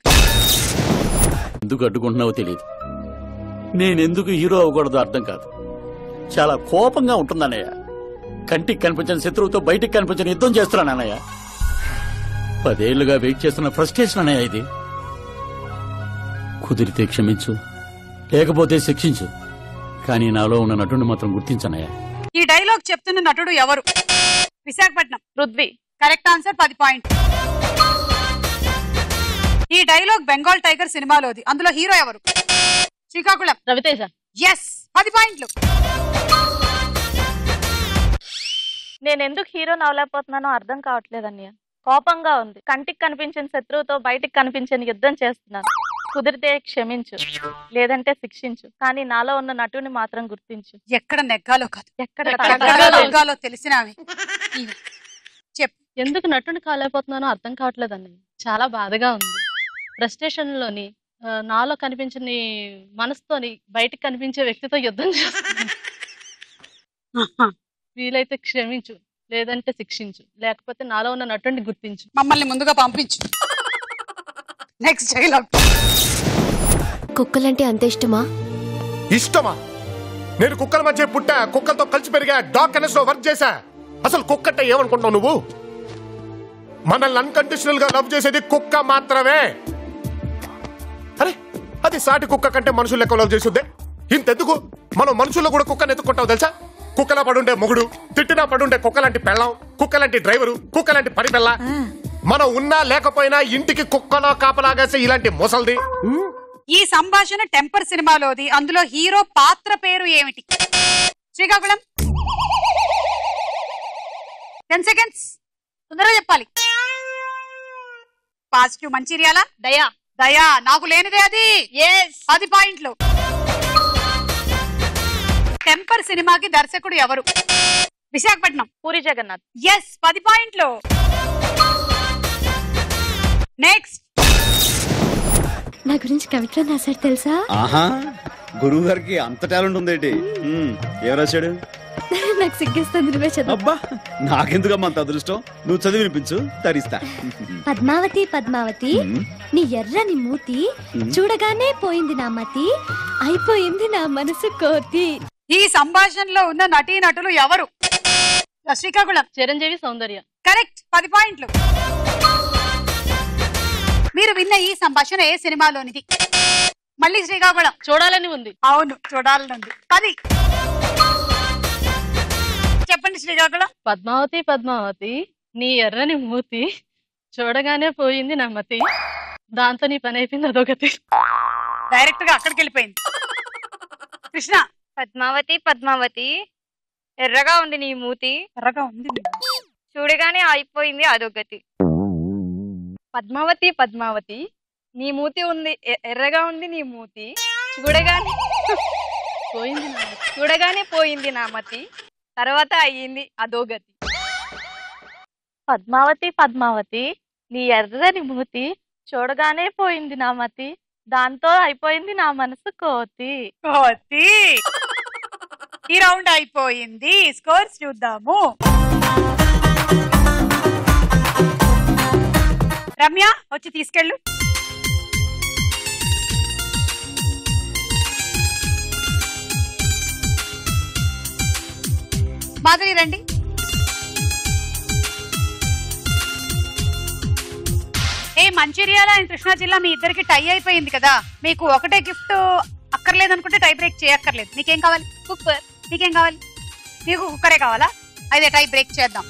ఎందుకు అడ్డుకుంటున్నావో తెలియదు. నేనెందుకు హీరో అవ్వకూడదు అర్థం కాదు. చాలా కోపంగా ఉంటుందన్నయ్య. కంటికి కనిపించిన శత్రువుతో బయటికి కనిపించిన యుద్ధం చేస్తున్నాను అన్నయ్య. 10 ఏళ్లుగా వెయిట్ చేస్తున్న ఫ్రస్ట్రేషన్ అన్నయ్య ఇది. కుదిరితే క్షమించు, లేకపోతే శిక్షించు, కానీ నాలో ఉన్న నటుడిని మాత్రం గుర్తించనయ్య. ఈ డైలాగ్ చెప్తున్న నటుడు ఎవరు? Visakhapatnam. Prithvi. Correct answer, 10 point. ఈ డైలాగ్ బెంగాల్ టైగర్ సినిమాలోది. అందులో హీరో ఎవరు? శ్రీకాకుళం. రవితేజ. ఎస్, 10 పాయింట్లు. నేను ఎందుకు హీరో నవ్వలేకపోతున్నానో అర్థం కావట్లేదు అన్నయ్య. కోపంగా ఉంది. కంటికి కనిపించిన శత్రువుతో బయటికి కనిపించిన యుద్ధం చేస్తున్నాను. కుదిరితే క్షమించు, లేదంటే శిక్షించు, కానీ నాలో ఉన్న నటుని మాత్రం గుర్తించు. ఎక్కడ నెగ్గాలో కాదు, ఎక్కడ నెగ్గాలో తెలిసిన చెప్పు. ఎందుకు నటుని కాలేకపోతున్నానో అర్థం కావట్లేదు అన్నయ్య. చాలా బాధగా ఉంది. ఫ్రస్ట్రేషన్ లోని నాలో కనిపించని మనసుతోని బయటికి కనిపించే వ్యక్తితో యుద్ధం చేస్తున్నాను. వీలైతే క్షమించు, లేదంటే శిక్షించు, లేకపోతే నాలో ఉన్న నటుని గుర్తించు. మమ్మల్ని ముందుగా పంపించు. Next dialogue. కుక్కలంటే అంత ఇష్టమా? ఇష్టమా? నేను కుక్కల మధ్య పుట్టా, కుక్కలతో కలిసి పెరిగా, డాగ్ కనెస్ లో వర్క్ చేశా. అసలు కుక్క అంటే ఏమనుకుంటావు నువ్వు? మనల్ని అన్కండిషనల్ గా లవ్ చేసేది కుక్క మాత్రమే. అరే, అది సాటి కుక్క కంటే మనుషులు లెక్క లవ్ చేస్తుందే. ఇంతెందుకు, మనం మనుషుల్లో కూడా కుక్కని ఎత్తుకుంటావు తెలుసా? కుక్కలా పడుండే మొగుడు, తిట్టినా పడుండే కుక్కలాంటి పెళ్ళం, కుక్కలాంటి డ్రైవరు, కుక్కలాంటి పని పిల్ల. మనం ఉన్నా లేకపోయినా ఇంటికి కుక్కలో కాపలాగేసే ఇలాంటి మొసల్ది. ఈ సంభాషణ టెంపర్ సినిమాలోది. అందులో హీరో పాత్ర పేరు ఏమిటి? శ్రీకాకుళం. 10 సెకండ్స్, తొందరగా చెప్పాలి. పాజిటివ్. మంచిర్యాల. దయా. దయా, నాకు లేనిదే అది. 10 పాయింట్లు. టెంపర్ సినిమాకి దర్శకుడు ఎవరు? విశాఖపట్నం. పూరి జగన్నాథ్. ఎస్, 10 పాయింట్లు. నెక్స్ట్. నా గురించి కవిత్వం రాశాడు తెలుసా? ఆహా, గురువు గారికి అంత టాలెంట్ ఉందేంటి? ఏం రాశాడు? నాకు సిగ్గేస్తుంది, నువ్వే చదువు. అబ్బా, నాకెందుకమ్మా అంత అదృష్టం? నువ్వు చదివి వినిపించు, తరిస్తా. పద్మావతి పద్మావతి, నీ ఎర్రని మూతి చూడగానే పోయింది నా మతి, అయిపోయింది నా మనసు కోతి. ఈ సంభాషణలో ఉన్న నటీ నటులు ఎవరు? శ్రీకాకుళం. చిరంజీవి, సౌందర్య. కరెక్ట్, 10 పాయింట్లు. మీరు విన్న ఈ సంభాషణ ఏ సినిమాలోనిది? మళ్ళీ శ్రీకాకుళం. చూడాలని ఉంది. అవును, చూడాలని ఉంది. 10. చెప్పండి శ్రీకాకుళం. పద్మావతి పద్మావతి, నీ ఎర్రని మూతి చూడగానే పోయింది నా మతి, దాంతో నీ పని అయిపోయింది అదొకటి. డైరెక్ట్ గా అక్కడికి వెళ్ళిపోయింది. కృష్ణ. పద్మావతి పద్మావతి, ఎర్రగా ఉంది నీ మూతి, ఎర్రగా ఉంది చూడగానే అయిపోయింది అదొకటి. పద్మావతి పద్మావతి, నీ మూతి ఉంది, ఎర్రగా ఉంది నీ మూతి, చూడగానే పోయింది నా మతి, తర్వాత అయ్యింది అదోగతి. పద్మావతి పద్మావతి, నీ ఎర్రని మూతి చూడగానే పోయింది నా మతి, దాంతో అయిపోయింది నా మనసు కోతి. కోతి. ఈ రౌండ్ అయిపోయింది. స్కోర్స్ చూద్దాము. రమ్య, వచ్చి తీసుకెళ్ళు. మాధురి రండి. మంచిర్యాల అండ్ కృష్ణా జిల్లా మీ ఇద్దరికి టై అయిపోయింది కదా, మీకు ఒకటే గిఫ్ట్ అక్కర్లేదు అనుకుంటే టై బ్రేక్ చేయక్కర్లేదు. మీకేం కావాలి? కుక్కర్. మీకేం కావాలి? మీకు కుక్కరే కావాలా? అయితే టై బ్రేక్ చేద్దాం.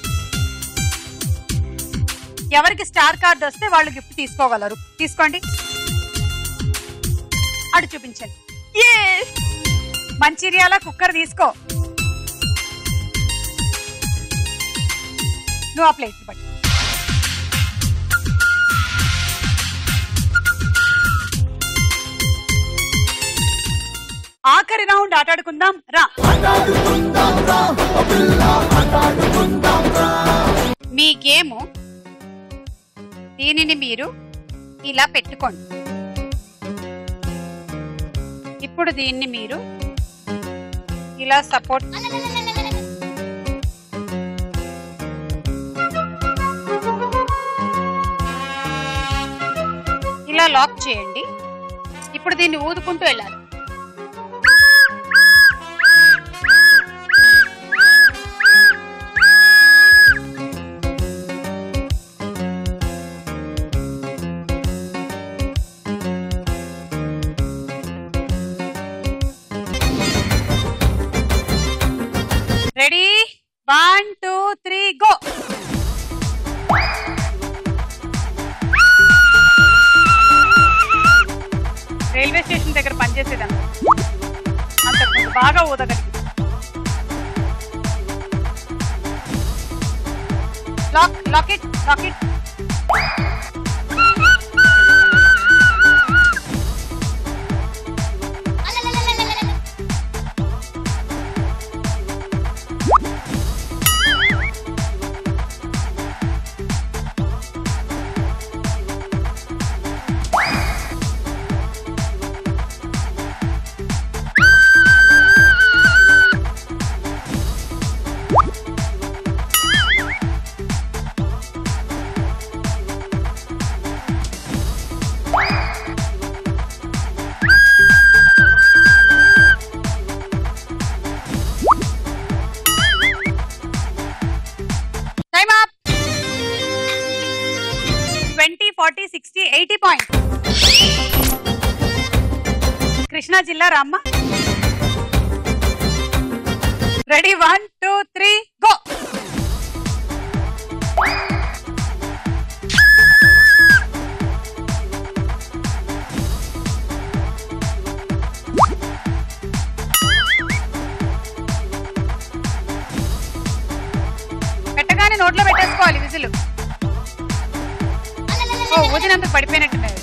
ఎవరికి స్టార్ కార్డ్ వస్తే వాళ్ళు గిఫ్ట్ తీసుకోగలరు. తీసుకోండి, అటు చూపించండి. మంచిర్యాల కుక్కర్ తీసుకో. నువ్వు ఆ ప్లేట్ పట్టు. ఆఖరి రౌండ్ ఆటాడుకుందాం రా. మీ గేమ్ దీనిని మీరు ఇలా పెట్టుకోండి. ఇప్పుడు దీన్ని మీరు ఇలా సపోర్ట్ ఇలా లాక్ చేయండి. ఇప్పుడు దీన్ని ఊదుకుంటూ వెళ్ళాలి. Ready 1 2 3 go. రైల్వే స్టేషన్ దగ్గర పనిచేసేదాన్ని అంత బాగా ఊదగలిగి. Lock it. Time up. 20 40 60 80 point. Krishna జిల్లా రామ్మ. Ready 1 2 3 go. పెట్టగానే నోట్లో పెట్టేసుకోవాలి విజిల్. ఊదినందుకు పడిపోయినట్టున్నారు.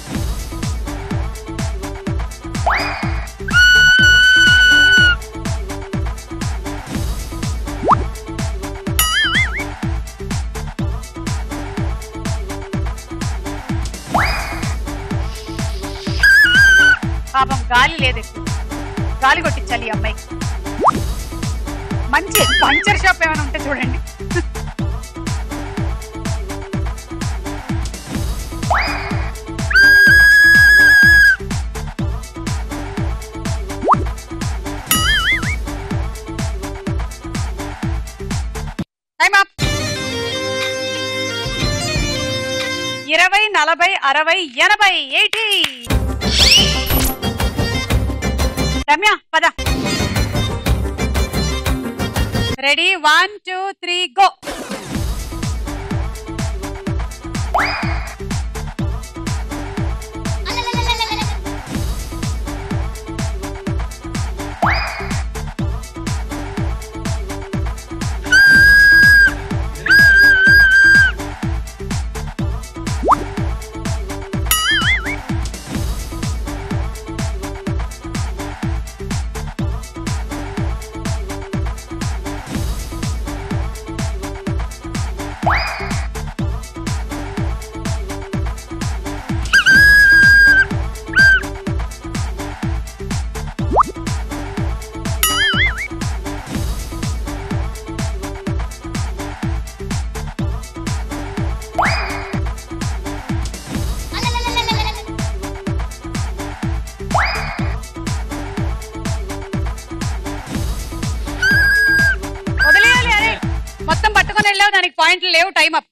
పాపం గాలి లేదు, గాలి కొట్టించాలి ఈ అమ్మాయికి. మంచి పంచర్ షాప్ ఏమైనా ఉంటే చూడండి. Time up. 20 40 60 80 80. రమ్య పద. Ready 1 2 3 go. దానికి పాయింట్లు లేవు. Time up.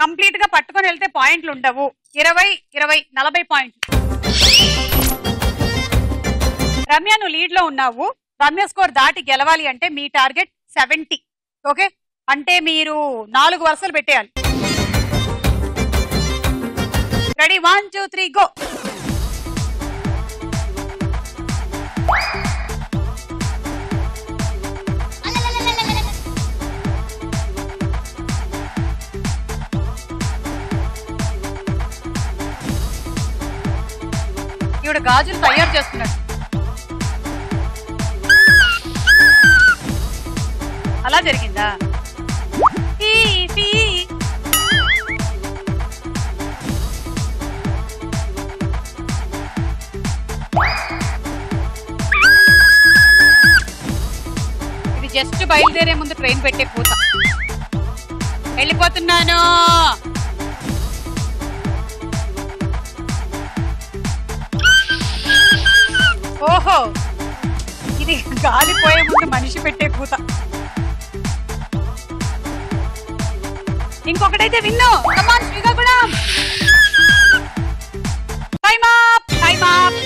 కంప్లీట్ గా పట్టుకొని వెళ్తే పాయింట్లు ఉండవు. 20 20 40 పాయింట్లు. రమ్య నువ్వు లీడ్ లో ఉన్నావు. రమ్య స్కోర్ దాటి గెలవాలి అంటే మీ టార్గెట్ 70. ఓకే, అంటే మీరు 4 వరుసలు పెట్టేయాలి. Ready 1 2 3 go. You ఈవిడ గాజులు తయారు చేస్తున్నాడు. అలా జరిగిందా? ఇది జస్ట్ బయలుదేరే ముందు ట్రైన్ పెట్టే కూత. వెళ్ళిపోతున్నాను. ఓహో, ఇది గాలిపోయే ముందు మనిషి పెట్టే కూత. ఇంకొకటైతే win. Come on Srikakulam. Time up, time up.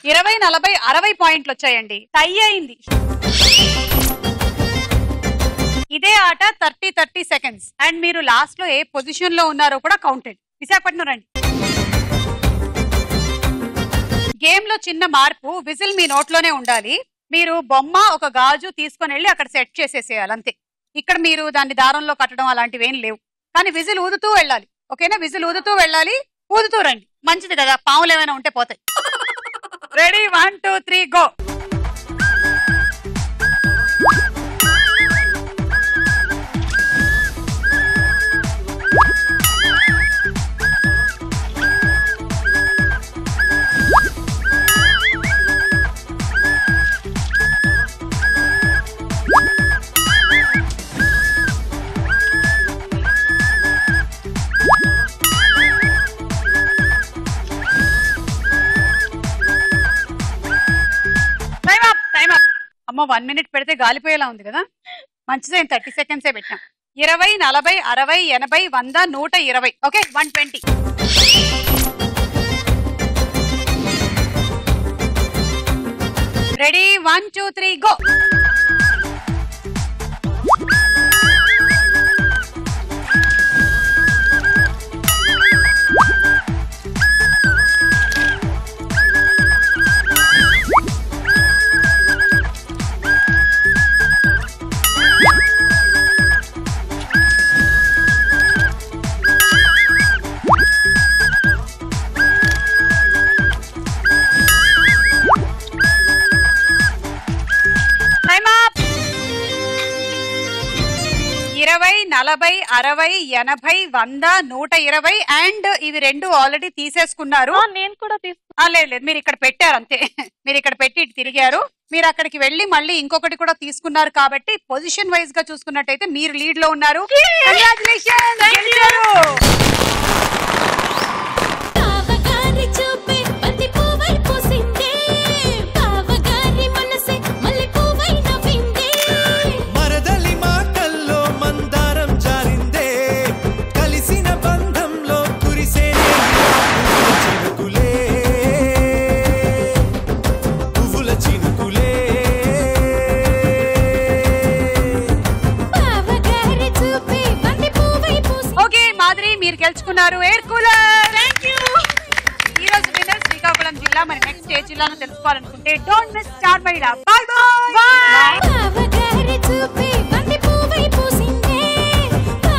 20, 40, 60 పాయింట్లు వచ్చాయండి. టై అయింది. ఇదే ఆట 30 సెకండ్స్. అండ్ మీరు లాస్ట్ లో ఏ పొజిషన్ లో ఉన్నారో కూడా కౌంటెడ్. విశాఖపట్నం రండి. గేమ్ లో చిన్న మార్పు, విజిల్ మీ నోట్లోనే ఉండాలి. మీరు బొమ్మ ఒక గాజు తీసుకొని వెళ్ళి అక్కడ సెట్ చేసేసేయాలి అంతే. ఇక్కడ మీరు దాన్ని దారంలో కట్టడం అలాంటివి ఏం లేవు. కానీ విజిల్ ఊదుతూ వెళ్ళాలి. ఓకేనా? విజిల్ ఊదుతూ వెళ్ళాలి, ఊదుతూ రండి. మంచిది కదా, పాములు ఏమైనా ఉంటే పోతాయి. రెడీ? 1, 2, 3 గో. అమ్మ 1 minute పెడితే గాలిపోయేలా ఉంది కదా. మంచిదే, 30 seconds పెట్టాం. 20, 40, 60, 80, 100, 120. Okay, 120. Ready? 1, 2, 3 go. Time up. 20, 40, 60, 80, 100, 120. And ఇవి రెండు ఆల్రెడీ తీసేసుకున్నారు. నేను కూడా లేదు, మీరు ఇక్కడ పెట్టారు అంతే. మీరు ఇక్కడ పెట్టి ఇటు తిరిగారు. మీరు అక్కడికి వెళ్ళి మళ్ళీ ఇంకొకటి కూడా తీసుకున్నారు. కాబట్టి పొజిషన్ వైజ్ గా చూసుకున్నట్టయితే మీరు లీడ్ లో ఉన్నారు. కంగ్రాచులేషన్స్, గెలిచారు. మీరు గెలుచుకున్నారు ఎయిర్ కూలర్. ఈ రోజు విన్నర్ శ్రీకాకుళం జిల్లా. మరి నెక్స్ట్ ఏ జిల్లాలో తెలుసుకోవాలనుకుంటే డోంట్ మిస్ స్టార్ మహిళ. By by.